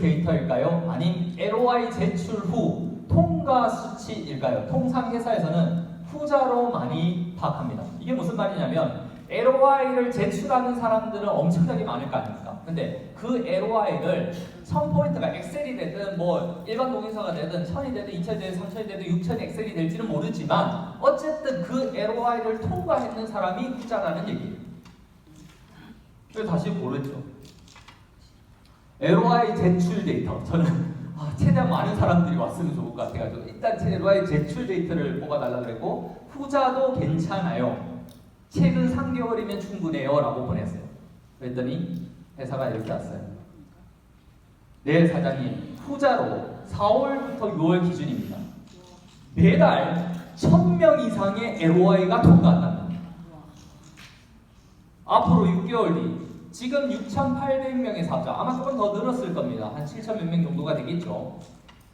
데이터일까요? 아님 LOI 제출 후 통과 수치일까요? 통상 회사에서는 후자로 많이 파악합니다. 이게 무슨 말이냐면 LOI를 제출하는 사람들은 엄청나게 많을 거 아닙니까? 근데 그 LOI를 1000포인트가 엑셀이 되든 뭐 일반 동의서가 되든 1000이 되든 2000이 되든 3000이 되든 6000 엑셀이 될지는 모르지만 어쨌든 그 LOI를 통과했는 사람이 후자라는 얘기예요. 그래서 다시 고르죠. LOI 제출 데이터. 저는 최대한 많은 사람들이 왔으면 좋을 것 같아가지고 일단 LOI 제출 데이터를 뽑아달라고 그랬고 후자도 괜찮아요. 최근 3개월이면 충분해요 라고 보냈어요. 그랬더니 회사가 이렇게 왔어요. 네 사장님, 후자로 4월부터 6월 기준입니다. 매달 1000명 이상의 LOI가 통과한답니다. 앞으로 6개월 뒤 지금 6,800명의 사업자, 아마 조금 더 늘었을 겁니다. 한 7,000 몇 명 정도가 되겠죠.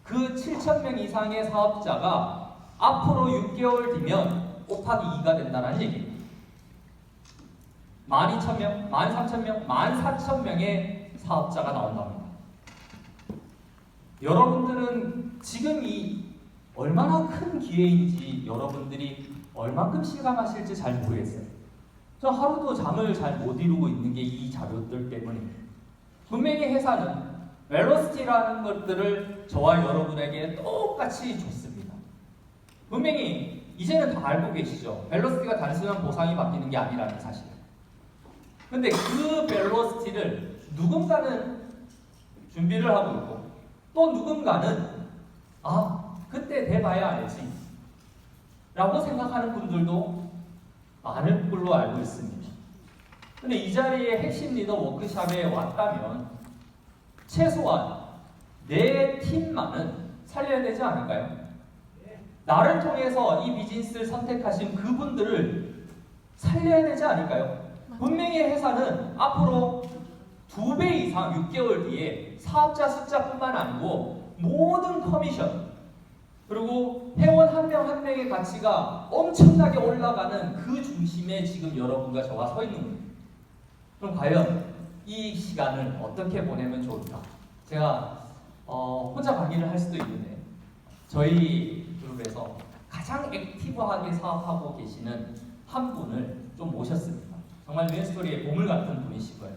그 7,000명 이상의 사업자가 앞으로 6개월 뒤면 곱하기 2가 된다는 얘기입니다. 12,000명, 13,000명, 14,000명의 사업자가 나온답니다. 여러분들은 지금 이 얼마나 큰 기회인지 여러분들이 얼만큼 실감하실지 잘 모르겠어요. 저 하루도 잠을 잘 못 이루고 있는 게 이 자료들 때문입니다. 분명히 회사는 벨로시티라는 것들을 저와 여러분에게 똑같이 줬습니다. 분명히 이제는 다 알고 계시죠. 벨로시티가 단순한 보상이 바뀌는 게 아니라는 사실. 근데 그 벨로시티를 누군가는 준비를 하고 있고 또 누군가는 그때 돼봐야 알지 라고 생각하는 분들도 많을 걸로 알고 있습니다. 근데 이 자리에 핵심 리더 워크샵에 왔다면 최소한 내 팀만은 살려야 되지 않을까요? 나를 통해서 이 비즈니스를 선택하신 그분들을 살려야 되지 않을까요? 분명히 회사는 앞으로 2배 이상 6개월 뒤에 사업자 숫자뿐만 아니고 모든 커미션 그리고 회원 한 명 한 명의 가치가 엄청나게 올라가는 그 중심에 지금 여러분과 저와 서 있는 겁니다. 그럼 과연 이 시간을 어떻게 보내면 좋을까? 제가 혼자 강의를 할 수도 있는데 저희 그룹에서 가장 액티브하게 사업하고 계시는 한 분을 좀 모셨습니다. 정말 뉴스토리의 보물 같은 분이시고요.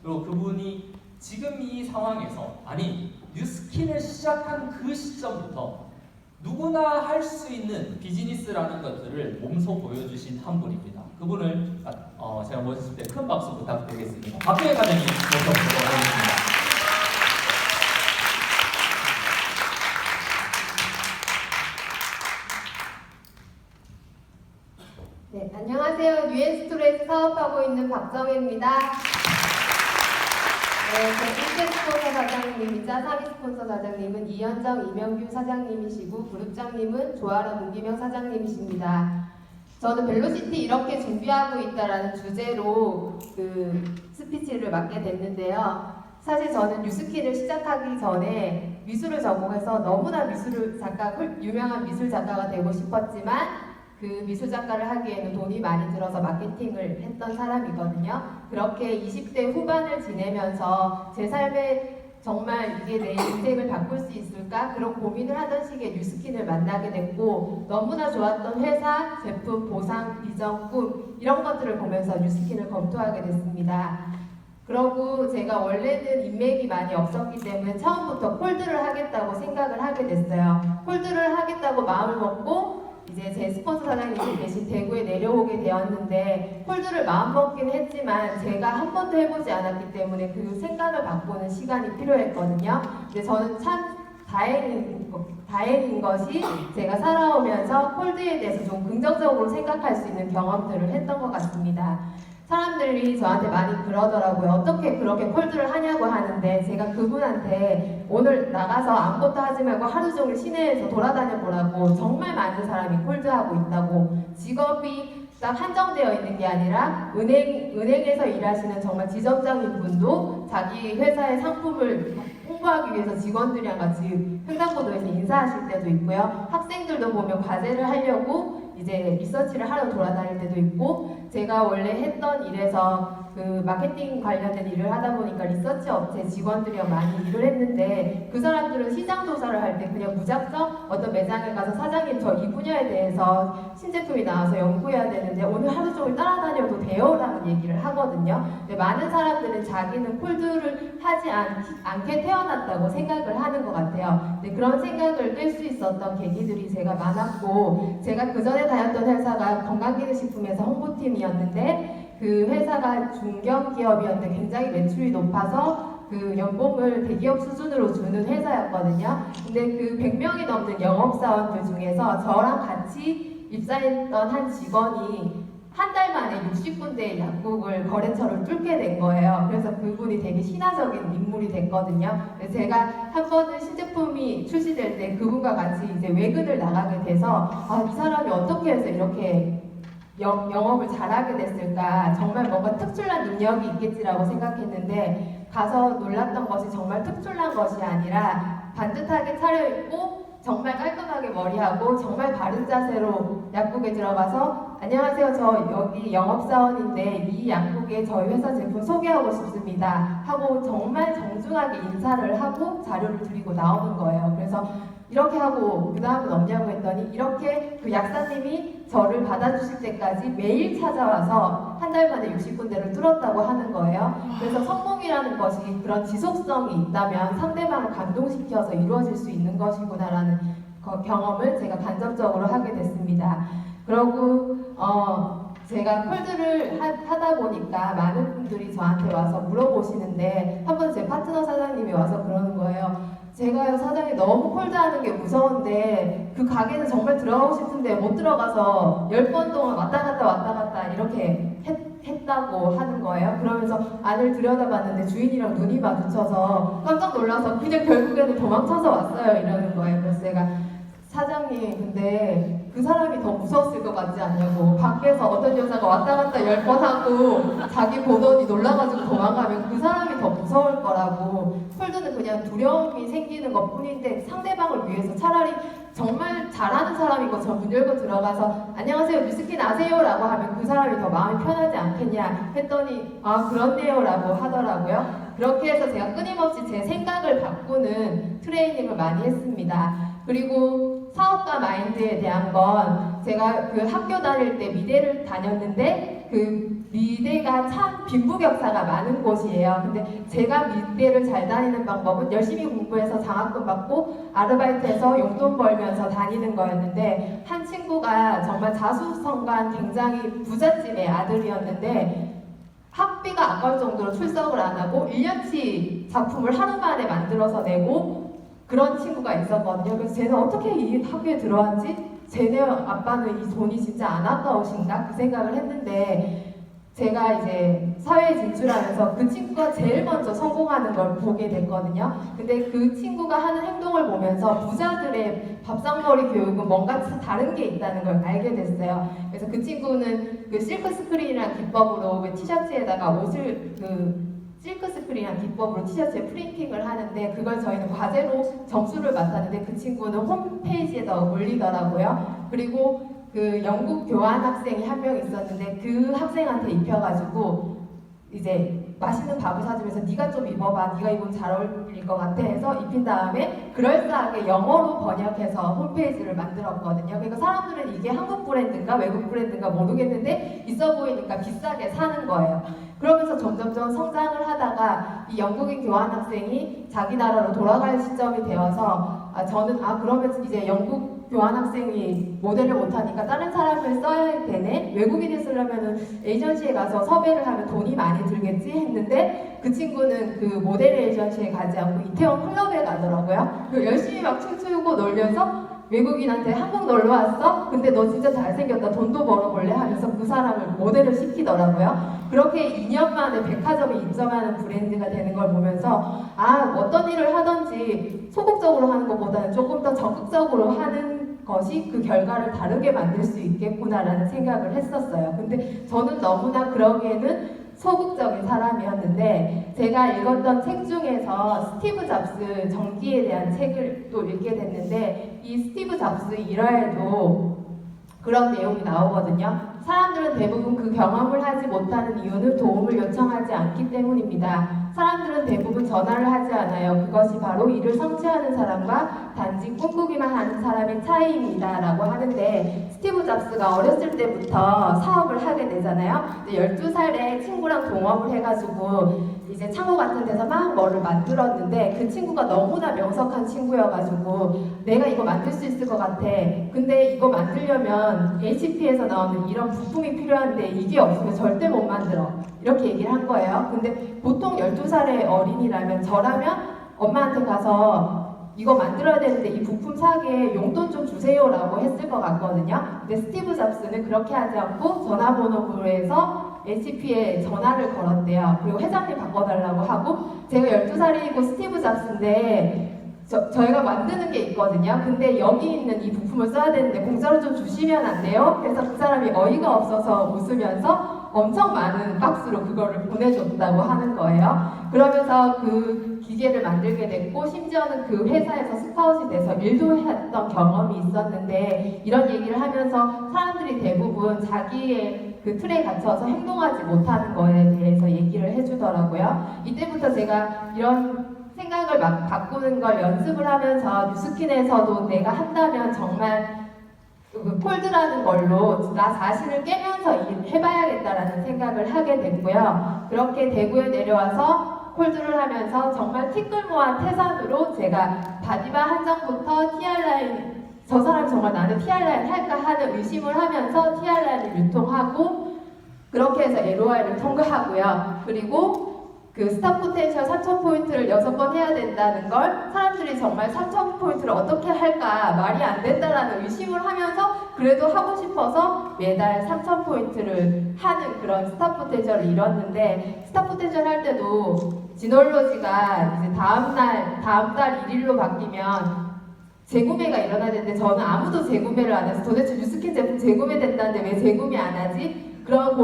그리고 그분이 지금 이 상황에서 뉴스킨을 시작한 그 시점부터 누구나 할 수 있는 비즈니스라는 것들을 몸소 보여주신 한 분입니다. 그분을 제가 모셨을 때 큰 박수 부탁드리겠습니다. 박근혜 과장님 모셔보도록 하겠습니다. 네, 안녕하세요. 뉴엔스토리에서 사업하고 있는 박정혜입니다. 제 1대 스폰서 사장님이자 3위 스폰서 사장님은 이현정, 이명규 사장님이시고 그룹장님은 조아라 문기명 사장님이십니다. 저는 벨로시티 이렇게 준비하고 있다라는 주제로 스피치를 맡게 됐는데요. 사실 저는 뉴스킨을 시작하기 전에 미술을 전공해서 너무나 유명한 미술 작가가 되고 싶었지만 그 미술 작가를 하기에는 돈이 많이 들어서 마케팅을 했던 사람이거든요. 그렇게 20대 후반을 지내면서 제 삶에 정말 이게 내 인생을 바꿀 수 있을까? 그런 고민을 하던 시기에 뉴스킨을 만나게 됐고 너무나 좋았던 회사, 제품, 보상, 비전, 꿈 이런 것들을 보면서 뉴스킨을 검토하게 됐습니다. 그러고 제가 원래는 인맥이 많이 없었기 때문에 처음부터 콜드를 하겠다고 생각을 하게 됐어요. 콜드를 하겠다고 마음을 먹고 이제 제 스폰서 사장님이 계신 대구에 내려오게 되었는데 콜드를 마음먹긴 했지만 제가 한 번도 해보지 않았기 때문에 그 생각을 바꾸는 시간이 필요했거든요. 근데 저는 참 다행인 것이 제가 살아오면서 콜드에 대해서 좀 긍정적으로 생각할 수 있는 경험들을 했던 것 같습니다. 사람들이 저한테 많이 그러더라고요. 어떻게 그렇게 콜드를 하냐고 하는데 제가 그분한테 오늘 나가서 아무것도 하지 말고 하루 종일 시내에서 돌아다녀 보라고 정말 많은 사람이 콜드하고 있다고 직업이 딱 한정되어 있는 게 아니라 은행에서 일하시는 정말 지점장인 분도 자기 회사의 상품을 홍보하기 위해서 직원들이랑 같이 횡단보도에서 인사하실 때도 있고요. 학생들도 보면 과제를 하려고 이제 리서치를 하러 돌아다닐 때도 있고 제가 원래 했던 일에서 그 마케팅 관련된 일을 하다 보니까 리서치 업체 직원들이랑 많이 일을 했는데 그 사람들은 시장 조사를 할 때 그냥 무작정 어떤 매장에 가서 사장님 저 이 분야에 대해서 신제품이 나와서 연구해야 되는데 오늘 하루 종일 따라다녀도 돼요라는 얘기를 하거든요. 근데 많은 사람들은 자기는 콜드를 하지 않게 태어났다고 생각을 하는 것 같아요. 근데 그런 생각을 깰 수 있었던 계기들이 제가 많았고, 제가 그 전에 다녔던 회사가 건강기능식품에서 홍보팀이었는데 그 회사가 중견기업이었는데 굉장히 매출이 높아서 그 연봉을 대기업 수준으로 주는 회사였거든요. 근데 그 100명이 넘는 영업사원들 중에서 저랑 같이 입사했던 한 직원이 한 달 만에 60군데의 약국을 거래처를 뚫게 된 거예요. 그래서 그분이 되게 신화적인 인물이 됐거든요. 그래서 제가 한 번은 신제품이 출시될 때 그분과 같이 이제 외근을 나가게 돼서 아, 이 사람이 어떻게 해서 이렇게 영업을 잘하게 됐을까, 정말 뭔가 특출난 능력이 있겠지라고 생각했는데 가서 놀랐던 것이 정말 특출난 것이 아니라 반듯하게 차려입고 정말 깔끔하게 머리하고 정말 바른 자세로 약국에 들어가서 안녕하세요, 저 여기 영업사원인데 이 약국에 저희 회사 제품 소개하고 싶습니다 하고 정말 정중하게 인사를 하고 자료를 드리고 나오는 거예요. 그래서 이렇게 하고 그 다음은 없냐고 했더니 이렇게 그 약사님이 저를 받아주실 때까지 매일 찾아와서 한 달 만에 60군데를 뚫었다고 하는 거예요. 그래서 성공이라는 것이 그런 지속성이 있다면 상대방을 감동시켜서 이루어질 수 있는 것이구나라는 경험을 제가 간접적으로 하게 됐습니다. 그리고 제가 콜드를 하다 보니까 많은 분들이 저한테 와서 물어보시는데 한 번 제 파트너 사장님이 와서 그러는 거예요. 제가요, 사장님 너무 콜드하는 게 무서운데 그 가게는 정말 들어가고 싶은데 못 들어가서 10번 동안 왔다 갔다 이렇게 했다고 하는 거예요. 그러면서 안을 들여다봤는데 주인이랑 눈이 마주쳐서 깜짝 놀라서 그냥 결국에는 도망쳐서 왔어요 이러는 거예요. 그래서 제가 사장님 근데 그 사람이 더 무서웠을 것 같지 않냐고, 밖에서 어떤 여자가 왔다 갔다 10번 하고 자기 보더니 놀라가지고 도망가면 그 사람이 더 무서울 거라고, 콜드는 그냥 두려움이 생기는 것 뿐인데 상대방을 위해서 차라리 정말 잘하는 사람인 것처럼 문 열고 들어가서 안녕하세요 위스키 아세요? 라고 하면 그 사람이 더 마음이 편하지 않겠냐 했더니 아 그렇네요 라고 하더라고요. 그렇게 해서 제가 끊임없이 제 생각을 바꾸는 트레이닝을 많이 했습니다. 그리고 사업가 마인드에 대한 건 제가 그 학교 다닐 때 미대를 다녔는데 그 미대가 참 빈부격차가 많은 곳이에요. 근데 제가 미대를 잘 다니는 방법은 열심히 공부해서 장학금 받고 아르바이트해서 용돈 벌면서 다니는 거였는데 한 친구가 정말 자수성가한 굉장히 부잣집의 아들이었는데 학비가 아까울 정도로 출석을 안 하고 1년치 작품을 하루 만에 만들어서 내고 그런 친구가 있었거든요. 그래서 쟤는 어떻게 이 학교에 들어왔지? 쟤네 아빠는 이 돈이 진짜 안 아까우신가? 그 생각을 했는데 제가 이제 사회에 진출하면서 그 친구가 제일 먼저 성공하는 걸 보게 됐거든요. 근데 그 친구가 하는 행동을 보면서 부자들의 밥상머리 교육은 뭔가 다른 게 있다는 걸 알게 됐어요. 그래서 그 친구는 그 실크 스크린이라는 기법으로 그 티셔츠에다가 옷을 실크 스크린이라는 기법으로 티셔츠에 프린팅을 하는데 그걸 저희는 과제로 점수를 맡았는데 그 친구는 홈페이지에다 올리더라고요. 그리고 그 영국 교환 학생이 한 명 있었는데 그 학생한테 입혀가지고 이제 맛있는 밥을 사주면서 네가 좀 입어봐, 네가 입으면 잘 어울릴 것 같아 해서 입힌 다음에 그럴싸하게 영어로 번역해서 홈페이지를 만들었거든요. 그러니까 사람들은 이게 한국 브랜드인가 외국 브랜드인가 모르겠는데 있어 보이니까 비싸게 사는 거예요. 그러면서 점점점 성장을 하다가 이 영국인 교환학생이 자기 나라로 돌아갈 시점이 되어서 저는 그러면 이제 영국 교환학생이 모델을 못하니까 다른 사람을 써야 되네? 외국인을 쓰려면 에이전시에 가서 섭외를 하면 돈이 많이 들겠지 했는데 그 친구는 그 모델 에이전시에 가지 않고 이태원 클럽에 가더라고요. 열심히 막 춤추고 놀면서 외국인한테 한국 놀러 왔어? 근데 너 진짜 잘생겼다. 돈도 벌어볼래? 하면서 그 사람을 모델을 시키더라고요. 그렇게 2년 만에 백화점에 입점하는 브랜드가 되는 걸 보면서 어떤 일을 하든지 소극적으로 하는 것보다는 조금 더 적극적으로 하는 것이 그 결과를 다르게 만들 수 있겠구나라는 생각을 했었어요. 근데 저는 너무나 그러기에는 소극적인 사람이었는데 제가 읽었던 책 중에서 스티브 잡스 전기에 대한 책을 또 읽게 됐는데 이 스티브 잡스 일화에도 그런 내용이 나오거든요. 사람들은 대부분 그 경험을 하지 못하는 이유는 도움을 요청하지 않기 때문입니다. 사람들은 대부분 전화를 하지 않아요. 그것이 바로 이를 성취하는 사람과 단지 꿈꾸기만 하는 사람의 차이입니다. 라고 하는데, 스티브 잡스가 어렸을 때부터 사업을 하게 되잖아요. 12살에 친구랑 동업을 해가지고 이제 창고 같은 데서 막 뭐를 만들었는데, 그 친구가 너무나 명석한 친구여가지고 내가 이거 만들 수 있을 것 같아. 근데 이거 만들려면 HP에서 나오는 이런 부품이 필요한데 이게 없으면 절대 못 만들어. 이렇게 얘기를 한 거예요. 근데 보통 12살의 어린이라면, 저라면 엄마한테 가서 이거 만들어야 되는데 이 부품 사기에 용돈 좀 주세요라고 했을 것 같거든요. 근데 스티브 잡스는 그렇게 하지 않고 전화번호부에서 HP에 전화를 걸었대요. 그리고 회장님 바꿔달라고 하고, 제가 12살이고 스티브 잡스인데 저희가 만드는 게 있거든요. 근데 여기 있는 이 부품을 써야 되는데 공짜로 좀 주시면 안 돼요? 그래서 그 사람이 어이가 없어서 웃으면서 엄청 많은 박스로 그거를 보내줬다고 하는 거예요. 그러면서 그 기계를 만들게 됐고, 심지어는 그 회사에서 스카웃이 돼서 일도 했던 경험이 있었는데, 이런 얘기를 하면서 사람들이 대부분 자기의 그 틀에 갇혀서 행동하지 못하는 거에 대해서 얘기를 해주더라고요. 이때부터 제가 이런 생각을 막 바꾸는 걸 연습을 하면서 뉴스킨에서도 내가 한다면 정말 그 콜드라는 걸로 나 자신을 깨면서 해봐야겠다라는 생각을 하게 됐고요. 그렇게 대구에 내려와서 콜드를 하면서 정말 티끌모아 태산으로 제가 바디바 한정부터 TR라인, 저 사람이 정말 나는 TR라인 할까 하는 의심을 하면서 TR라인을 유통하고, 그렇게 해서 LOI를 통과하고요. 그리고 그 스탑 포텐셜 3,000포인트를 6번 해야 된다는 걸 사람들이 정말 3,000포인트를 어떻게 할까 말이 안 된다라는 의심을 하면서 그래도 하고 싶어서 매달 3,000포인트를 하는 그런 스탑 포텐셜을 이뤘는데, 스탑 포텐셜 할 때도 지놀로지가 이제 다음 달 1일로 바뀌면 재구매가 일어나야 되는데, 저는 아무도 재구매를 안 해서 도대체 뉴스킨 제품 재구매된다는데 왜 재구매 안 하지? 그런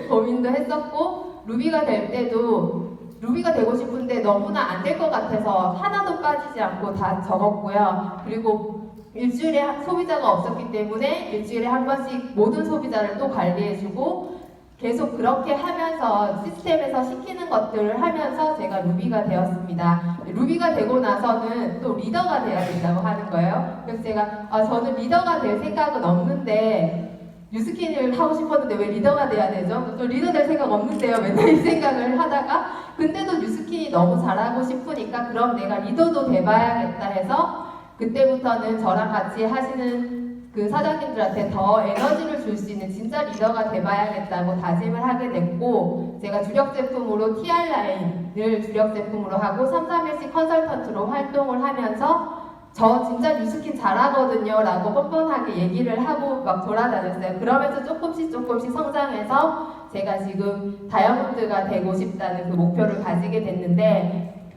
고민도 했었고, 루비가 될 때도 루비가 되고 싶은데 너무나 안 될 것 같아서 하나도 빠지지 않고 다 적었고요. 그리고 일주일에 소비자가 없었기 때문에 일주일에 한 번씩 모든 소비자를 또 관리해주고, 계속 그렇게 하면서 시스템에서 시키는 것들을 하면서 제가 루비가 되었습니다. 루비가 되고 나서는 또 리더가 돼야 된다고 하는 거예요. 그래서 제가 저는 리더가 될 생각은 없는데 뉴스킨을 하고 싶었는데 왜 리더가 돼야 되죠? 또 리더 될 생각 없는데요. 맨날 이 생각을 하다가, 근데도 뉴스킨이 너무 잘하고 싶으니까 그럼 내가 리더도 돼봐야겠다 해서, 그때부터는 저랑 같이 하시는 그 사장님들한테 더 에너지를 줄 수 있는 진짜 리더가 돼봐야겠다고 다짐을 하게 됐고, 제가 주력 제품으로 TR라인을 주력 제품으로 하고 331씩 컨설턴트로 활동을 하면서 저 진짜 뉴스킨 잘하거든요 라고 뻔뻔하게 얘기를 하고 막 돌아다녔어요. 그러면서 조금씩 성장해서 제가 지금 다이아몬드가 되고 싶다는 그 목표를 가지게 됐는데,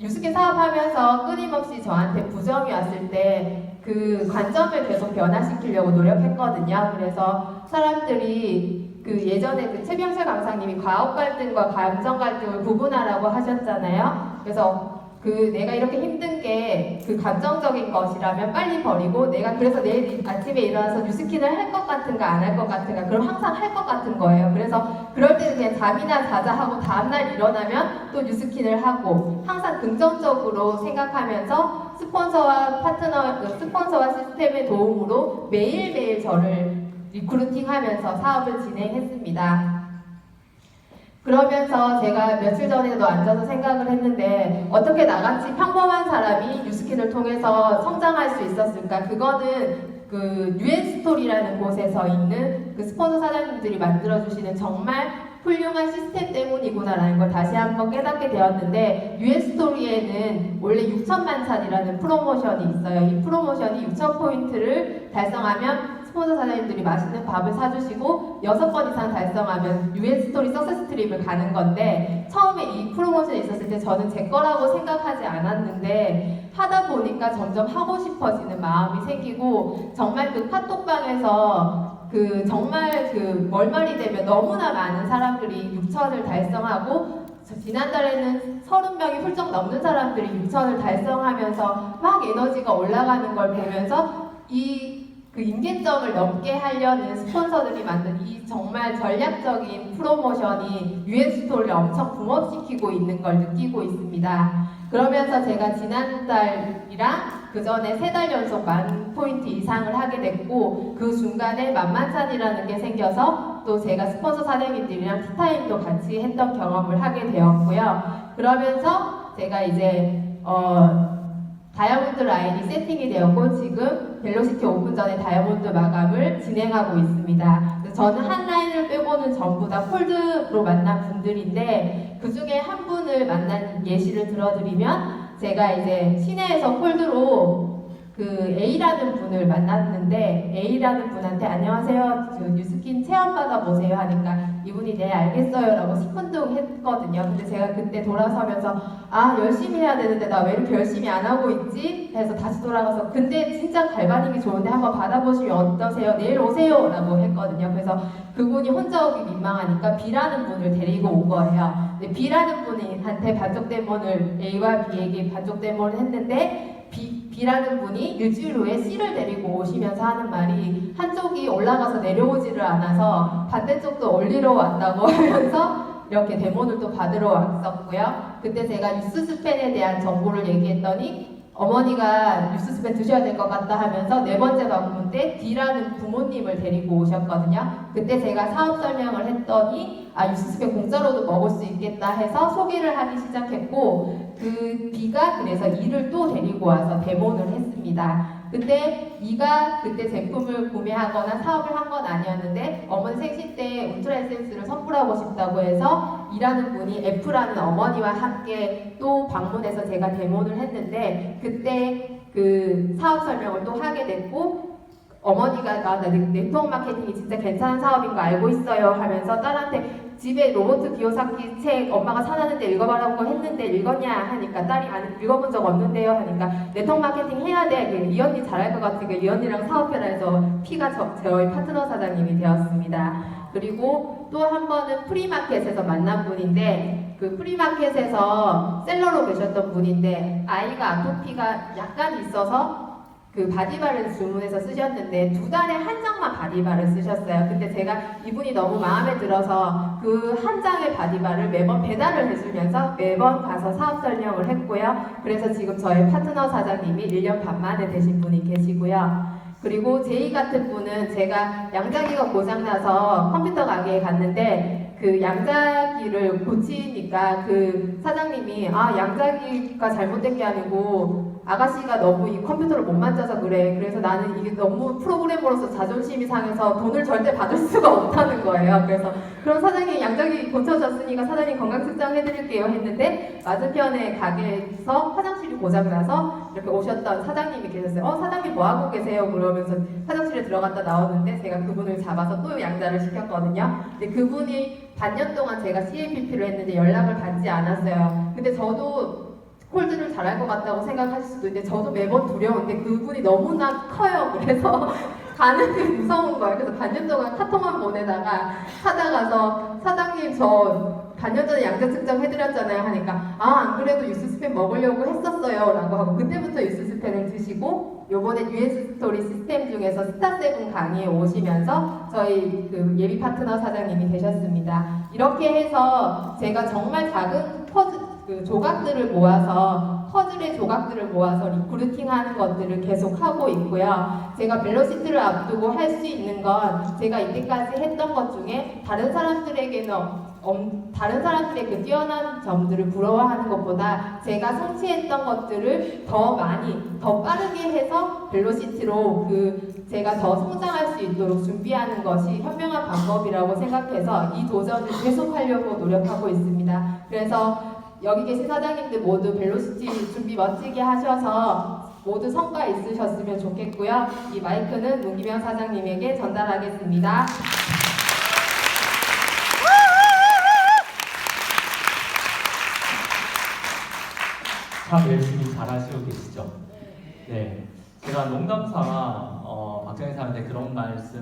뉴스킨 사업하면서 끊임없이 저한테 부정이 왔을 때 그 관점을 계속 변화시키려고 노력했거든요. 그래서 사람들이 그 예전에 그 최병철 강사님이 과업 갈등과 감정 갈등을 구분하라고 하셨잖아요. 그래서 그 내가 이렇게 힘든 게 그 감정적인 것이라면 빨리 버리고, 내가 그래서 내일 아침에 일어나서 뉴스킨을 할 것 같은가 안 할 것 같은가, 그럼 항상 할 것 같은 거예요. 그래서 그럴 때는 그냥 잠이나 자자 하고 다음날 일어나면 또 뉴스킨을 하고, 항상 긍정적으로 생각하면서 스폰서와 시스템의 도움으로 매일매일 저를 리크루팅하면서 사업을 진행했습니다. 그러면서 제가 며칠 전에도 앉아서 생각을 했는데, 어떻게 나같이 평범한 사람이 뉴스킨을 통해서 성장할 수 있었을까? 그거는 그 유엔스토리라는 곳에서 있는 그 스폰서 사장님들이 만들어주시는 정말 훌륭한 시스템 때문이구나라는 걸 다시 한번 깨닫게 되었는데, 유엔스토리에는 원래 6천만 찬이라는 프로모션이 있어요. 이 프로모션이 6,000포인트를 달성하면 스폰서 사장님들이 맛있는 밥을 사주시고 6번 이상 달성하면 유엔스토리 석세스 트립을 가는 건데, 처음에 이 프로모션이 있었을 때 저는 제 거라고 생각하지 않았는데 하다 보니까 점점 하고 싶어지는 마음이 생기고, 정말 그 카톡방에서 그 정말 그 월말이 되면 너무나 많은 사람들이 6천을 달성하고, 지난달에는 30명이 훌쩍 넘는 사람들이 6천을 달성하면서 막 에너지가 올라가는 걸 보면서 이 그 임계점을 넘게 하려는 스폰서들이 만든 이 정말 전략적인 프로모션이 유엔스토리를 엄청 붐업시키고 있는 걸 느끼고 있습니다. 그러면서 제가 지난달이랑 그 전에 3달 연속 10,000포인트 이상을 하게 됐고, 그 중간에 만만찬이라는 게 생겨서 또 제가 스폰서 사장님들이랑 티타임도 같이 했던 경험을 하게 되었고요. 그러면서 제가 이제 다이아몬드 라인이 세팅이 되었고, 지금 벨로시티 오픈 전에 다이아몬드 마감을 진행하고 있습니다. 그래서 저는 한 라인을 빼고는 전부 다 콜드로 만난 분들인데, 그 중에 한 분을 만난 예시를 들어드리면, 제가 이제 시내에서 콜드로 그 A라는 분을 만났는데, A라는 분한테 안녕하세요, 그 뉴스킨 체험 받아보세요 하니까 이분이 네 알겠어요 라고 시큰둥 했거든요. 근데 제가 그때 돌아서면서 아, 열심히 해야 되는데 나 왜 이렇게 열심히 안 하고 있지? 해서 다시 돌아가서 근데 진짜 갈바닉이 좋은데 한번 받아보시면 어떠세요? 내일 오세요 라고 했거든요. 그래서 그분이 혼자 오기 민망하니까 B라는 분을 데리고 온 거예요. 근데 B라는 분한테 반쪽 데모를 A와 B에게 반쪽 데모를 했는데, B라는 분이 일주일 후에 C를 데리고 오시면서 하는 말이, 한쪽이 올라가서 내려오지를 않아서 반대쪽도 올리러 왔다고 하면서 이렇게 데모를 또 받으러 왔었고요. 그때 제가 뉴스스팬에 대한 정보를 얘기했더니 어머니가 뉴스스팬 드셔야 될 것 같다 하면서 4번째 방문 때 D라는 부모님을 데리고 오셨거든요. 그때 제가 사업 설명을 했더니 아, 뉴스스팬 공짜로도 먹을 수 있겠다 해서 소개를 하기 시작했고, 그 B가 그래서 E를 또 데리고 와서 데모를 했습니다. 근데 E가 그때 제품을 구매하거나 사업을 한 건 아니었는데, 어머니 생신 때 울트라 에센스를 선물하고 싶다고 해서 E라는 분이 F라는 어머니와 함께 또 방문해서 제가 데모를 했는데, 그때 그 사업 설명을 또 하게 됐고, 어머니가 나 네트워크 마케팅이 진짜 괜찮은 사업인 거 알고 있어요 하면서 딸한테 집에 로버트 기요사키 책 엄마가 사놨는데 읽어보라고 했는데 읽었냐 하니까 딸이 안 읽어본 적 없는데요 하니까 네트워크 마케팅 해야 돼. 이 언니 잘할 것 같으니까 이 언니랑 사업해라 해서 P가 저희 파트너 사장님이 되었습니다. 그리고 또 한 번은 프리마켓에서 만난 분인데, 그 프리마켓에서 셀러로 계셨던 분인데 아이가 아토피가 약간 있어서 그 바디바를 주문해서 쓰셨는데 2달에 한 장만 바디바를 쓰셨어요. 근데 제가 이분이 너무 마음에 들어서 그 한 장의 바디바를 매번 배달을 해주면서 매번 가서 사업 설명을 했고요. 그래서 지금 저희 파트너 사장님이 1년 반 만에 되신 분이 계시고요. 그리고 제이 같은 분은 제가 양자기가 고장나서 컴퓨터 가게에 갔는데 그 양자기를 고치니까 그 사장님이 아, 양자기가 잘못된 게 아니고 아가씨가 너무 이 컴퓨터를 못 만져서 그래. 그래서 나는 이게 너무 프로그래머로서 자존심이 상해서 돈을 절대 받을 수가 없다는 거예요. 그래서 그럼 사장님 양자기 고쳐졌으니까 사장님 건강 측정 해드릴게요 했는데, 맞은편에 가게에서 화장실이 고장나서 이렇게 오셨던 사장님이 계셨어요. 사장님 뭐 하고 계세요? 그러면서 화장실에 들어갔다 나오는데 제가 그분을 잡아서 또 양자를 시켰거든요. 근데 그분이 반년 동안 제가 CAPP를 했는데 연락을 받지 않았어요. 근데 저도 콜드를 잘할 것 같다고 생각하실 수도 있는데 저도 매번 두려운데 그분이 너무나 커요. 그래서 가는 게 무서운 거예요. 그래서 반년 동안 카톡만 보내다가 찾아가서 사장님 저 반년 전에 양자 측정 해드렸잖아요 하니까 아, 안 그래도 유스스팬 먹으려고 했었어요 라고 하고, 그때부터 유스스팬을 드시고 요번에 US 스토리 시스템 중에서 스타7 강의에 오시면서 저희 그 예비 파트너 사장님이 되셨습니다. 이렇게 해서 제가 정말 작은 그 조각들을 모아서 퍼즐의 조각들을 모아서 리크루팅하는 것들을 계속 하고 있고요. 제가 벨로시티를 앞두고 할 수 있는 건 제가 이때까지 했던 것 중에 다른 사람들의 그 뛰어난 점들을 부러워하는 것보다 제가 성취했던 것들을 더 많이, 더 빠르게 해서 벨로시티로 제가 더 성장할 수 있도록 준비하는 것이 현명한 방법이라고 생각해서 이 도전을 계속하려고 노력하고 있습니다. 그래서 여기 계신 사장님들 모두 벨로시티 준비 멋지게 하셔서 모두 성과 있으셨으면 좋겠고요. 이 마이크는 문기명 사장님에게 전달하겠습니다. 참 열심히 잘하시고 계시죠? 네. 제가 농담삼아 박정희 사람한테 그런 말씀